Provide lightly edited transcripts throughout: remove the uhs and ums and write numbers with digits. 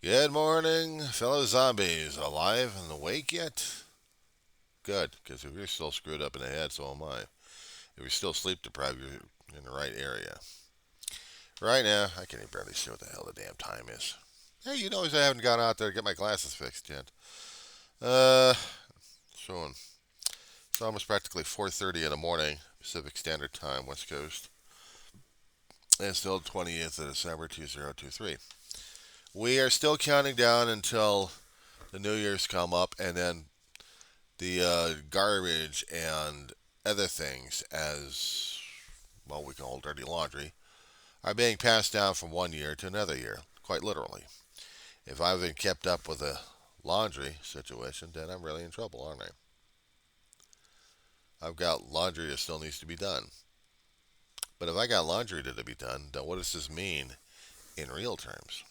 Good morning, fellow zombies. Alive and awake yet? Good, because if you're still screwed up in the head, so am I. If you're still sleep deprived, you're in the right area. Right now, I can barely see what the hell the damn time is. Hey, you notice I haven't gone out there to get my glasses fixed yet. Uh, soon. It's almost practically 4:30 in the morning, Pacific Standard Time, West Coast. And it's still the 20th of December, 2023. We are still counting down until the New Year's come up, and then the garbage and other things, as well, we call dirty laundry, are being passed down from one year to another year, quite literally. If I haven't kept up with the laundry situation, then I'm really in trouble, aren't I? I've got laundry that still needs to be done. But if I got laundry to be done, then what does this mean in real terms?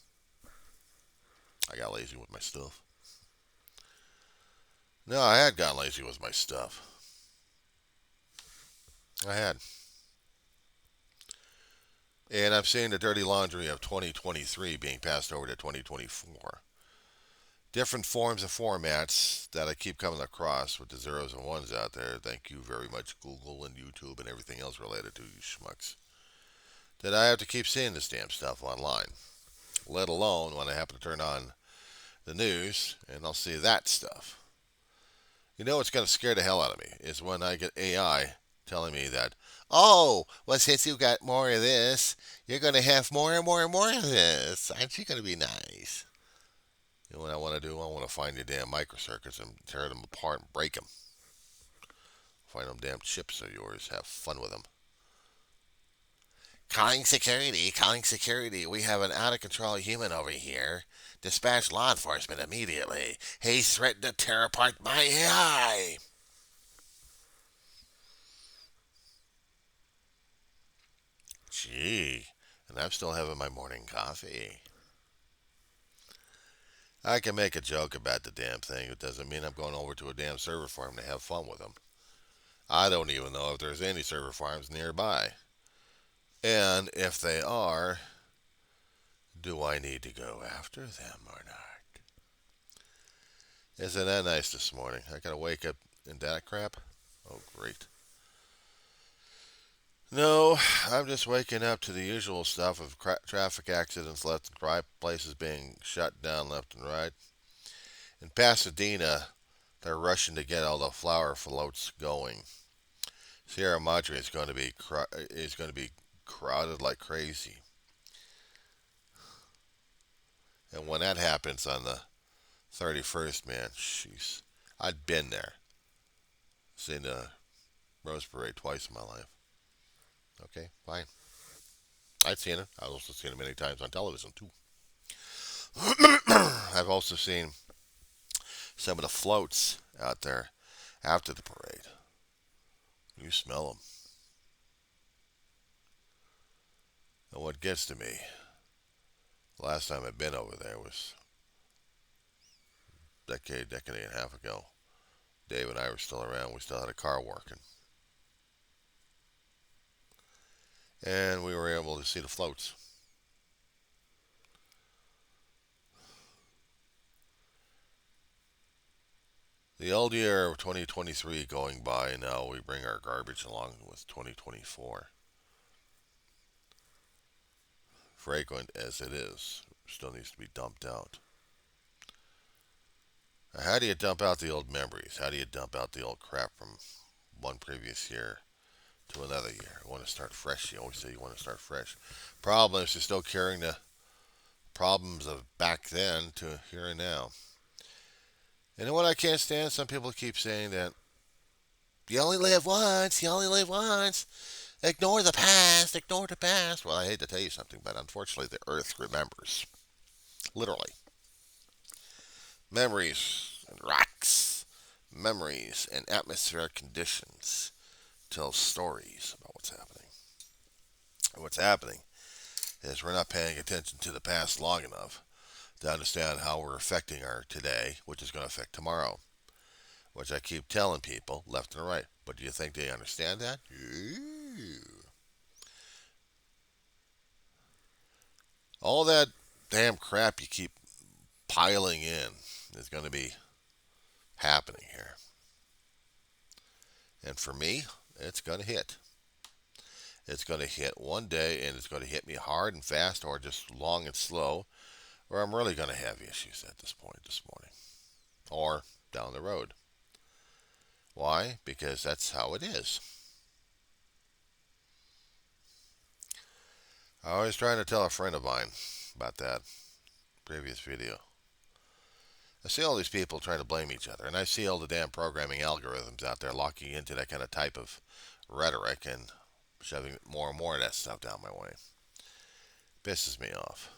I got lazy with my stuff. No, I had gotten lazy with my stuff. I had. And I'm seeing the dirty laundry of 2023 being passed over to 2024. Different forms and formats that I keep coming across with the zeros and ones out there. Thank you very much, Google and YouTube and everything else related to you schmucks. That I have to keep seeing this damn stuff online, let alone when I happen to turn on the news and I'll see that stuff. You know what's going to scare the hell out of me is when I get AI telling me that, oh, well, since you got more of this, you're going to have more and more and more of this. Aren't you going to be nice? You know what I want to do? I want to find the damn microcircuits and tear them apart and break them. Find them damn chips of yours. Have fun with them. Calling security, calling security. We have an out of control human over here. Dispatch law enforcement immediately. He's threatened to tear apart my AI. Gee, and I'm still having my morning coffee. I can make a joke about the damn thing. It doesn't mean I'm going over to a damn server farm to have fun with them. I don't even know if there's any server farms nearby. And if they are, do I need to go after them or not? Isn't that nice this morning? I gotta wake up in that crap? Oh, great. No, I'm just waking up to the usual stuff of traffic accidents left and right, places being shut down left and right. In Pasadena, they're rushing to get all the flower floats going. Sierra Madre is going to be crowded like crazy. And when that happens on the 31st, man, jeez, I'd been there, seen the Rose Parade twice in my life. Okay, fine. I've seen it. I've also seen it many times on television too. I've also seen some of the floats out there after the parade. You smell them. And what gets to me, the last time I'd been over there was a decade and a half ago. Dave and I were still around. We still had a car working. And we were able to see the floats. The old year of 2023 going by, and now we bring our garbage along with 2024. Fragrant as it is, still needs to be dumped out. Now, how do you dump out the old memories? How do you dump out the old crap from one previous year to another year? You want to start fresh. You always say you want to start fresh. Problem is you're still carrying the problems of back then to here and now. And then what I can't stand, some people keep saying that you only live once, you only live once. Ignore the past, ignore the past. Well, I hate to tell you something, but unfortunately, the earth remembers. Literally. Memories and rocks, memories and atmospheric conditions tell stories about what's happening. And what's happening is we're not paying attention to the past long enough to understand how we're affecting our today, which is going to affect tomorrow, which I keep telling people left and right. But do you think they understand that? All that damn crap you keep piling in is going to be happening here. And for me, it's going to hit. It's going to hit one day, and it's going to hit me hard and fast, or just long and slow, or I'm really going to have issues at this point this morning, or down the road. Why? Because that's how it is. I was trying to tell a friend of mine about that previous video. I see all these people trying to blame each other, and I see all the damn programming algorithms out there locking into that kind of type of rhetoric and shoving more and more of that stuff down my way. Pisses me off.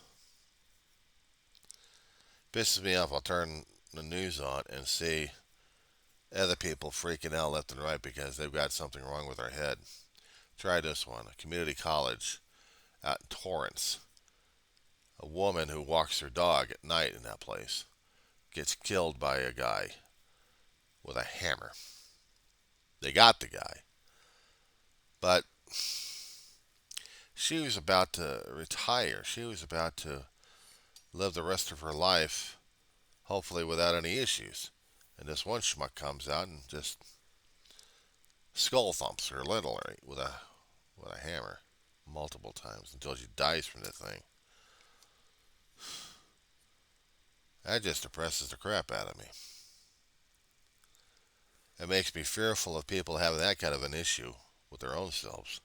Pisses me off. I'll turn the news on and see other people freaking out left and right because they've got something wrong with their head. Try this one. A community college out in Torrance. A woman who walks her dog at night in that place gets killed by a guy with a hammer. They got the guy. But she was about to retire. She was about to live the rest of her life, hopefully without any issues. And this one schmuck comes out and just skull thumps her literally with a hammer multiple times until she dies from the thing. That just depresses the crap out of me. It makes me fearful of people having that kind of an issue with their own selves.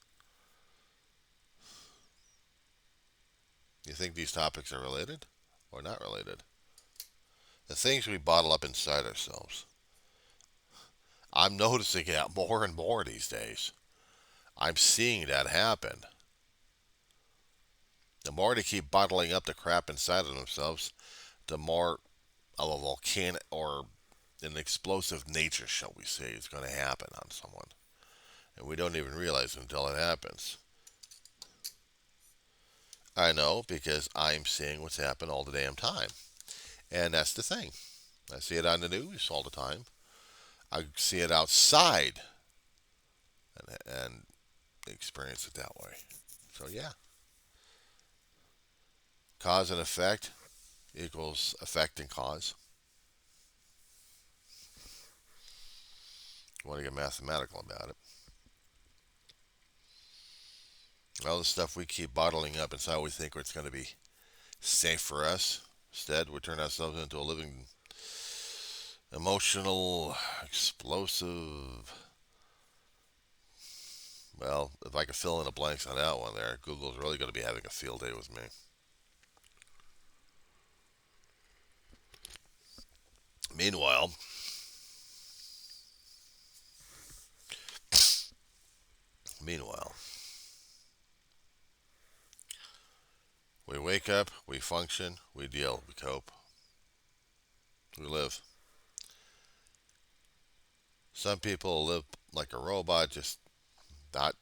You think these topics are related or not related? The things we bottle up inside ourselves. I'm noticing that more and more these days. I'm seeing that happen. The more they keep bottling up the crap inside of themselves, the more of a volcanic or an explosive nature, shall we say, is going to happen on someone. And we don't even realize it until it happens. I know because I'm seeing what's happened all the damn time. And that's the thing. I see it on the news all the time. I see it outside and experience it that way. So, yeah. Cause and effect equals effect and cause. You want to get mathematical about it. All the stuff we keep bottling up inside, we think it's going to be safe for us. Instead, we turn ourselves into a living, emotional, explosive. Well, if I could fill in the blanks on that one there, Google's really going to be having a field day with me. Meanwhile, we wake up, we function, we deal, we cope, we live. Some people live like a robot, just not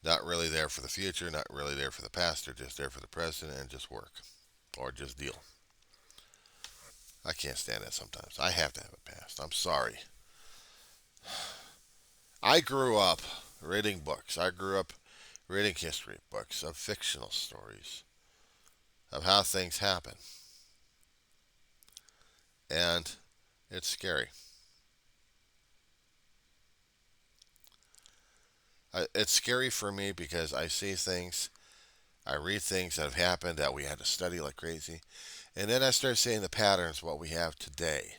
not really there for the future, not really there for the past. They're just there for the present and just work or just deal. I can't stand that sometimes. I have to have a past. I'm sorry. I grew up reading books. I grew up reading history books of fictional stories of how things happen. And it's scary. It's scary for me because I see things, I read things that have happened that we had to study like crazy. And then I start seeing the patterns, what we have today.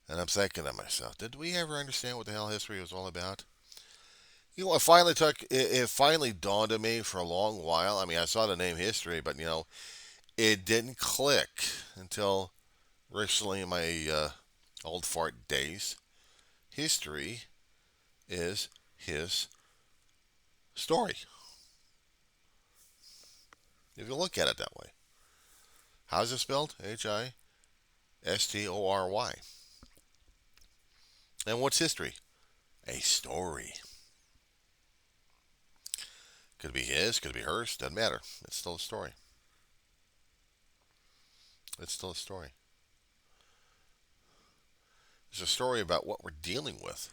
And I'm thinking to myself, did we ever understand what the hell history was all about? You know, it finally dawned on me for a long while. I mean, I saw the name history, but it didn't click until recently in my old fart days. History is his story. If you look at it that way. How's it spelled? History. And what's history? A story. Could be his, could be hers, doesn't matter. It's still a story. It's still a story. It's a story about what we're dealing with,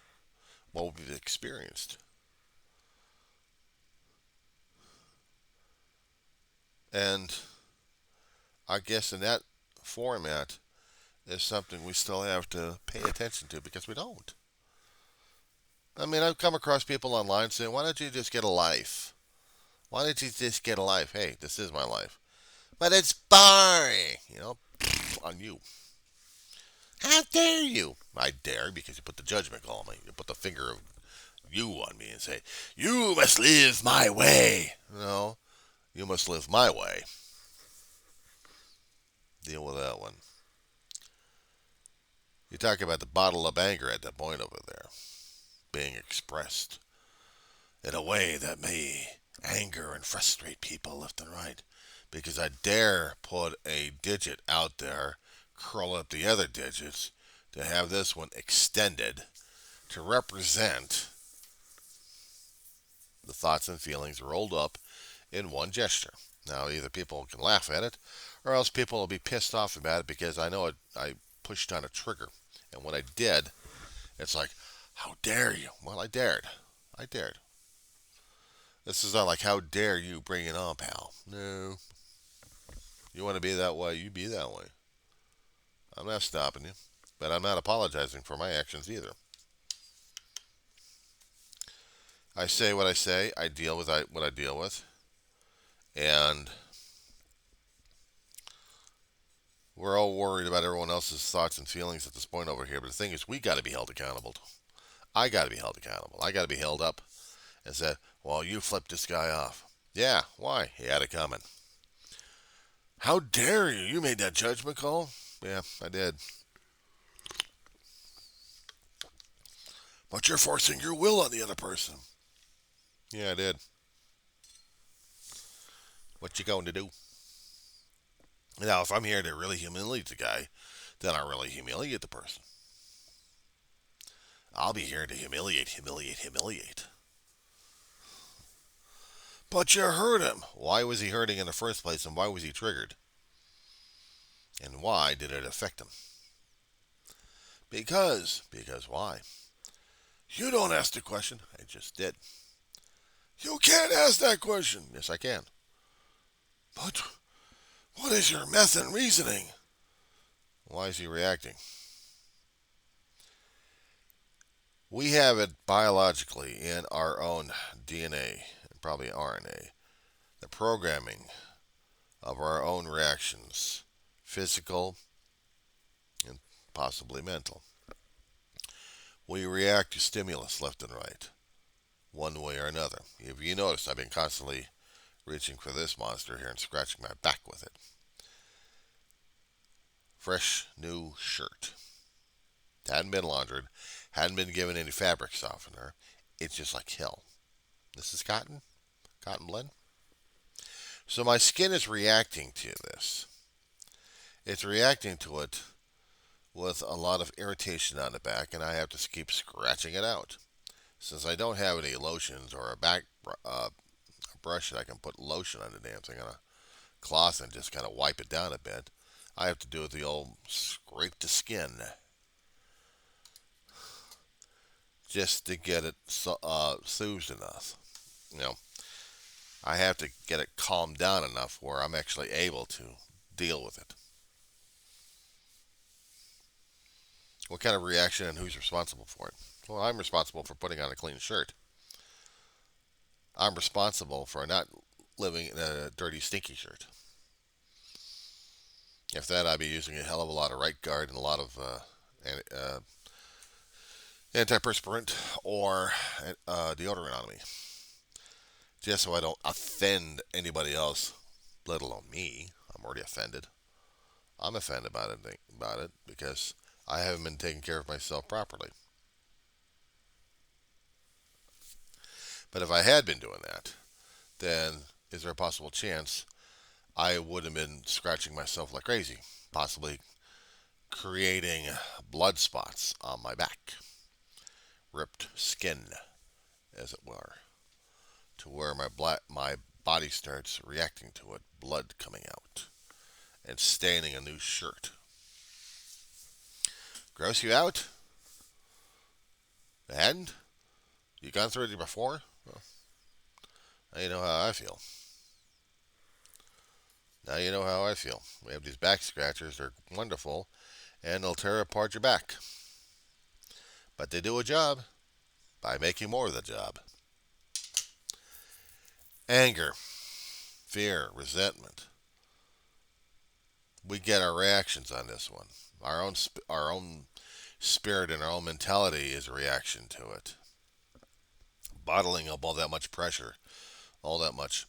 what we've experienced. And I guess in that format is something we still have to pay attention to because we don't. I mean, I've come across people online saying, why don't you just get a life? Why don't you just get a life? Hey, this is my life. But it's boring. On you. How dare you? I dare because you put the judgment call on me. You put the finger of you on me and say, you must live my way. No, you must live my way. Deal with that one. You talk about the bottle of anger at that point over there being expressed in a way that may anger and frustrate people left and right. Because I dare put a digit out there, curl up the other digits to have this one extended to represent the thoughts and feelings rolled up in one gesture. Now, either people can laugh at it, or else people will be pissed off about it because I know I pushed on a trigger. And when I did, it's like, how dare you? Well, I dared. I dared. This is not like, how dare you bring it on, pal. No. You want to be that way, you be that way. I'm not stopping you, but I'm not apologizing for my actions either. I say what I say, I deal with what I deal with, and we're all worried about everyone else's thoughts and feelings at this point over here. But the thing is, we got to be held accountable. I got to be held accountable. I got to be held up and said, well, you flipped this guy off. Yeah, why? He had it coming. How dare you? You made that judgment call? Yeah, I did. But you're forcing your will on the other person. Yeah, I did. What you going to do? Now, if I'm here to really humiliate the guy, then I really humiliate the person. I'll be here to humiliate, humiliate, humiliate. But you hurt him. Why was he hurting in the first place, and why was he triggered? And why did it affect him? Because why? You don't ask the question. I just did. You can't ask that question. Yes, I can. But what is your method and reasoning? Why is he reacting? We have it biologically in our own DNA, and probably RNA, the programming of our own reactions, physical and possibly mental. We react to stimulus left and right, one way or another. If you notice, I've been constantly reaching for this monster here and scratching my back with it. Fresh new shirt. Hadn't been laundered, hadn't been given any fabric softener. It's just like hell. This is cotton blend. So my skin is reacting to this. It's reacting to it with a lot of irritation on the back, and I have to keep scratching it out. Since I don't have any lotions or a brush that I can put lotion on the damn thing on a cloth and just kind of wipe it down a bit, I have to do the old scrape the skin just to get it soothed enough. You know, I have to get it calmed down enough where I'm actually able to deal with it. What kind of reaction and who's responsible for it? Well, I'm responsible for putting on a clean shirt. I'm responsible for not living in a dirty, stinky shirt. If that, I'd be using a hell of a lot of right guard and a lot of antiperspirant or deodorant on me, just so I don't offend anybody else, let alone me. I'm already offended. I'm offended about it because I haven't been taking care of myself properly. But if I had been doing that, then is there a possible chance I would have been scratching myself like crazy, possibly creating blood spots on my back, ripped skin, as it were, to where my body starts reacting to it, blood coming out, and staining a new shirt. Gross you out? It hadn't? You gone through it before? Well, now you know how I feel. Now you know how I feel. We have these back scratchers. They're wonderful, and they'll tear apart your back. But they do a job by making more of the job. Anger, fear, resentment. We get our reactions on this one. Our own spirit and our own mentality is a reaction to it. Bottling up all that much pressure, all that much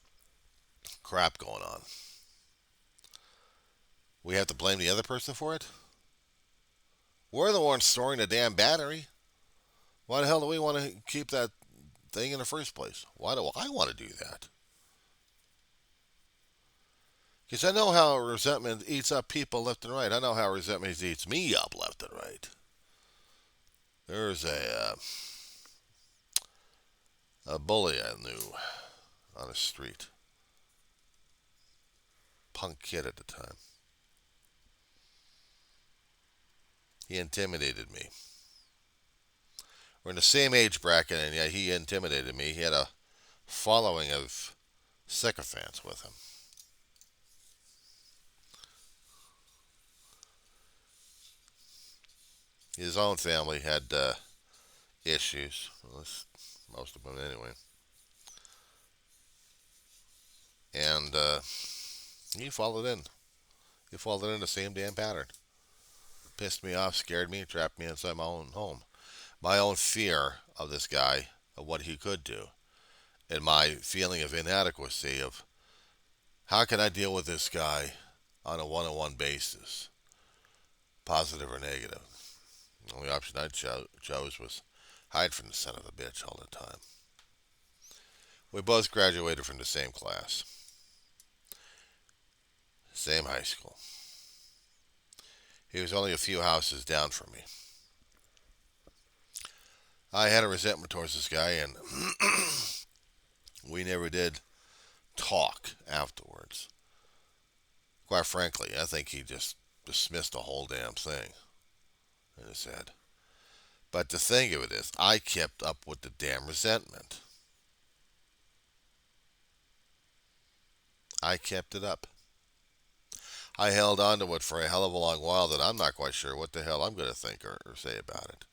crap going on. We have to blame the other person for it? We're the ones storing the damn battery. Why the hell do we want to keep that thing in the first place? Why do I want to do that? Because I know how resentment eats up people left and right. I know how resentment eats me up left and right. There's a bully I knew on the street. Punk kid at the time. He intimidated me. We're in the same age bracket, and yet he intimidated me. He had a following of sycophants with him. His own family had issues. Well, most of them, anyway. And he followed in. He followed in the same damn pattern. Pissed me off, scared me, trapped me inside my own home. My own fear of this guy, of what he could do, and my feeling of inadequacy of how can I deal with this guy on a one-on-one basis, positive or negative. The only option I chose was hide from the son of a bitch all the time. We both graduated from the same class, same high school. He was only a few houses down from me. I had a resentment towards this guy, and we never did talk afterwards. Quite frankly, I think he just dismissed the whole damn thing in his head. But the thing of it is, I kept up with the damn resentment. I kept it up. I held on to it for a hell of a long while that I'm not quite sure what the hell I'm going to think or say about it.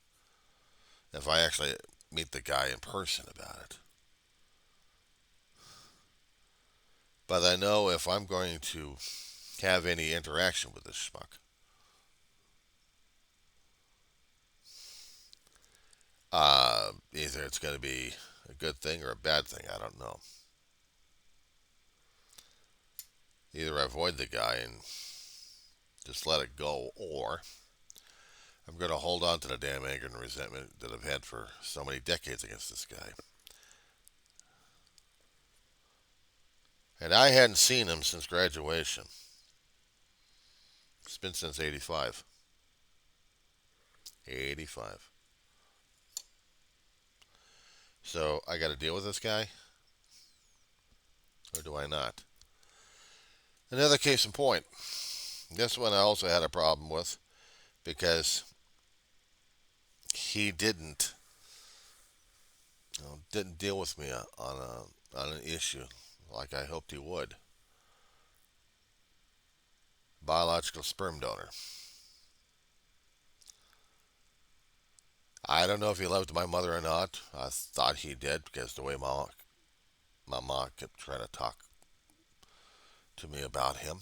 If I actually meet the guy in person about it. But I know if I'm going to have any interaction with this schmuck, either it's going to be a good thing or a bad thing. I don't know. Either I avoid the guy and just let it go, or I'm going to hold on to the damn anger and resentment that I've had for so many decades against this guy. And I hadn't seen him since graduation. It's been since 85. 85. So I got to deal with this guy? Or do I not? Another case in point. This one I also had a problem with because he didn't deal with me on an issue like I hoped he would. Biological sperm donor. I don't know if he loved my mother or not. I thought he did because the way my mom kept trying to talk to me about him.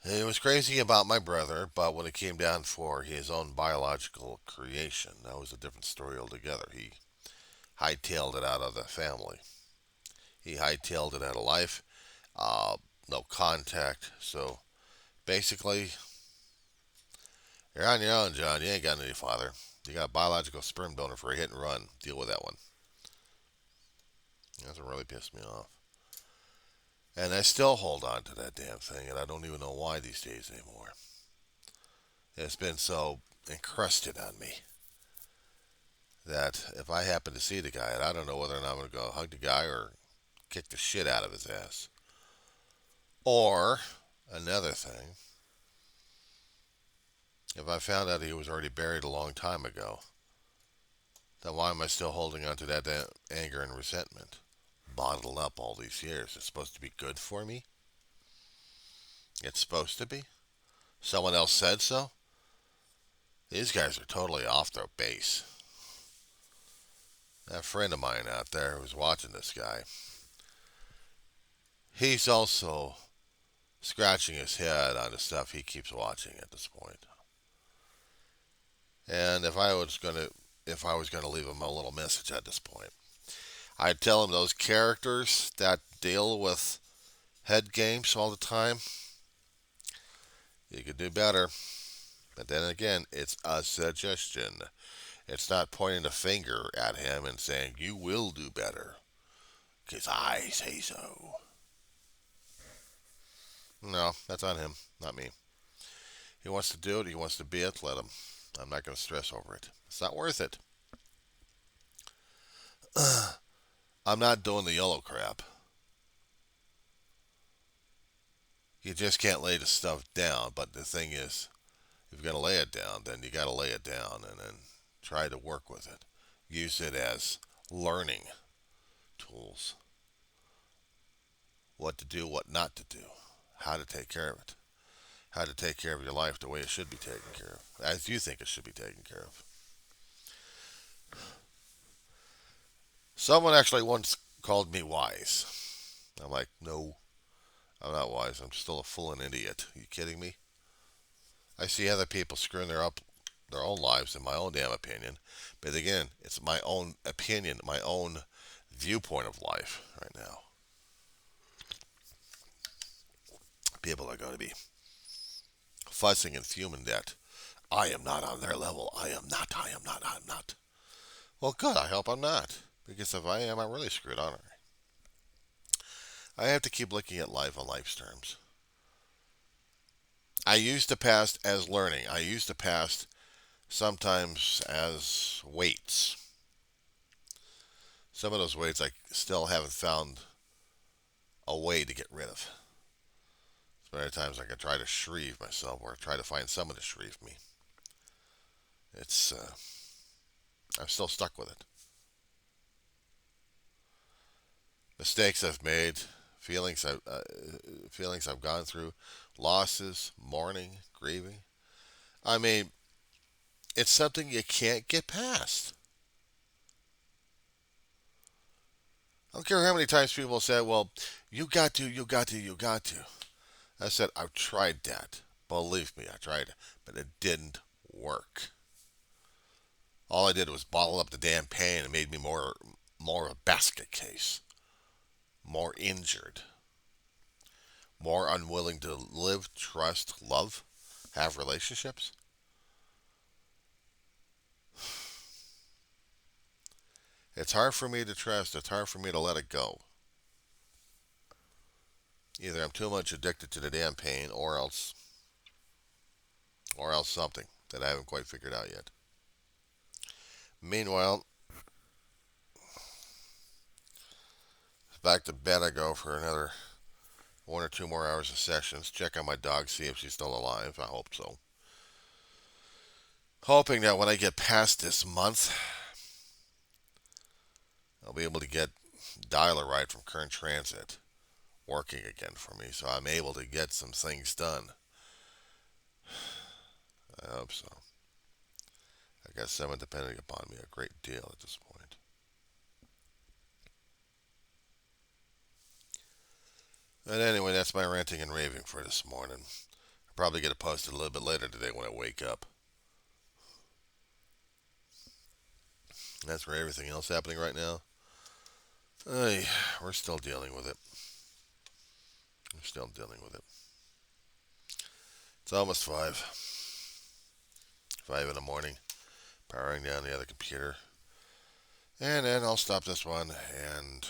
He was crazy about my brother, but when it came down for his own biological creation, that was a different story altogether. He hightailed it out of the family. He hightailed it out of life. No contact. So basically, you're on your own, John. You ain't got any father. You got a biological sperm donor for a hit and run. Deal with that one. That's what really pissed me off. And I still hold on to that damn thing, and I don't even know why these days anymore. It's been so encrusted on me that if I happen to see the guy, I don't know whether or not I'm going to go hug the guy or kick the shit out of his ass. Or, another thing, if I found out he was already buried a long time ago, then why am I still holding on to that anger and resentment? bottled up all these years. It's supposed to be good for me. It's supposed to be. Someone else said so. These guys are totally off their base. A friend of mine out there who's watching this guy, he's also scratching his head on the stuff he keeps watching at this point. And if I was gonna leave him a little message at this point, I'd tell him those characters that deal with head games all the time, you could do better. But then again, it's a suggestion. It's not pointing a finger at him and saying, you will do better, because I say so. No, that's on him, not me. He wants to do it, he wants to be it, let him. I'm not going to stress over it. It's not worth it. I'm not doing the yellow crap. You just can't lay the stuff down, but the thing is, if you're going to lay it down, then you got to lay it down and then try to work with it. Use it as learning tools. What to do, what not to do, how to take care of it, how to take care of your life the way it should be taken care of, as you think it should be taken care of. Someone actually once called me wise. I'm like, no, I'm not wise. I'm still a fool and idiot. Are you kidding me? I see other people screwing their own lives in my own damn opinion. But again, it's my own opinion, my own viewpoint of life right now. People are going to be fussing and fuming that I am not on their level. I am not. I am not. I'm not. Well, good. I hope I'm not. Because if I am, I'm really screwed, aren't I? I have to keep looking at life on life's terms. I use the past as learning. I use the past sometimes as weights. Some of those weights I still haven't found a way to get rid of. So many times I can try to shrieve myself or try to find someone to shrieve me. It's, I'm still stuck with it. Mistakes I've made, feelings I've gone through, losses, mourning, grieving. I mean, it's something you can't get past. I don't care how many times people say, well, you got to, you got to, you got to. I said, I've tried that. Believe me, I tried it. But it didn't work. All I did was bottle up the damn pain and made me more a basket case. More injured. More unwilling to live, trust, love, have relationships. It's hard for me to trust. It's hard for me to let it go. Either I'm too much addicted to the damn pain or else something that I haven't quite figured out yet. Meanwhile, back to bed I go for another 1 or 2 more hours of sessions. Check on my dog, see if she's still alive. I hope so. Hoping that when I get past this month, I'll be able to get Dial-A-Ride from Current Transit working again for me, so I'm able to get some things done. I hope so. I got someone depending upon me a great deal at this point. But anyway, that's my ranting and raving for this morning. I'll probably get it posted a little bit later today when I wake up. That's for everything else happening right now. We're still dealing with it. We're still dealing with it. It's almost 5. 5 in the morning. Powering down the other computer. And then I'll stop this one and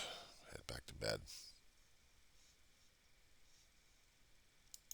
head back to bed.